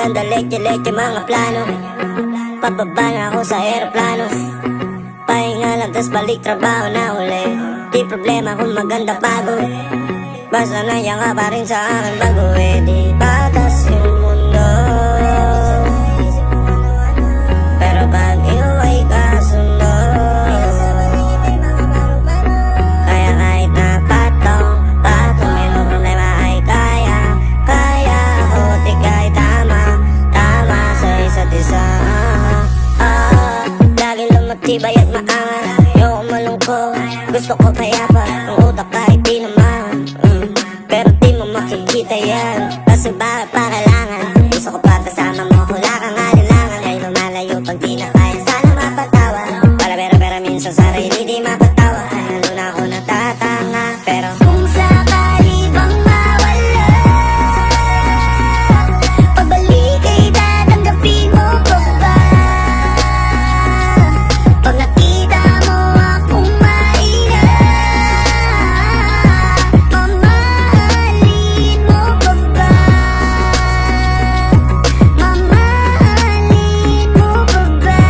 maganda, leke-leke mga plano. Pababa na ako sa aeroplano, pahinga lang tas balik trabaho na uli. Di problema kung maganda pagod, basta nandiyan ka pa rin sa akin bago di batas yung mundo. Pero pag ikaw ay kasundo, kaya kahit na patong may no problema ay kaya ako. Di kahit tama sa isa't isa. Lagi lumatibay at maangat, ayoko malungkot, gusto ko payapa, ang utak kahit di naman. Pero di mo makikita yan, kasi bakit pa kailangan? Gusto ko pa kasama mo, wala kang alilangan. Ay lumalayo pag di na kaya, sana mapatawa. Para pero minsan sarili di mapatawa. Lalo na ako natatanga, pero kung sakali bang mawala, pabalik ay tatanggapin mo pa ba? Pag nakita mo akong mahina, mamahalin mo pa ba? Mamahalin mo pa ba?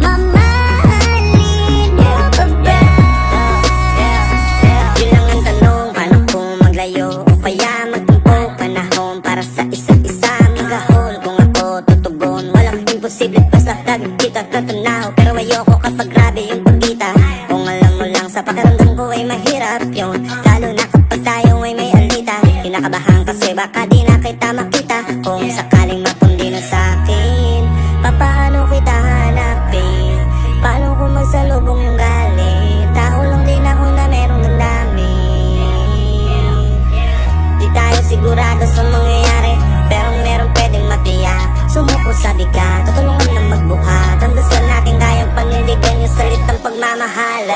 Mamahalin mo pa ba? Yun lang ang tanong, paano kung maglayo o kaya magtampo? Panahon para sa isa't isa, magahol kung ako tutugon. Walang imposible, basta lagi kita tatanaw. Pero ayoko kapag grabe yung pagkita. Kung alam mo lang sa pakiramdam ko ay mahirap yun, lalo na kapag tayo ay may alitan. Kinakabahan kasi baka di na kita makita. Kung sakaling mapundi na sa'kin, papaano kita hanapin? Paano kung magsalubong yung galit? Tao lang din ako na merong damdamin. Di tayo sigurado sa mangyayari, pero meron pwedeng matiyak. Sumuko sa bigat, tutulungan na magbuhat. Ang dasal natin kayang panindigan yung salitang pagmamahal.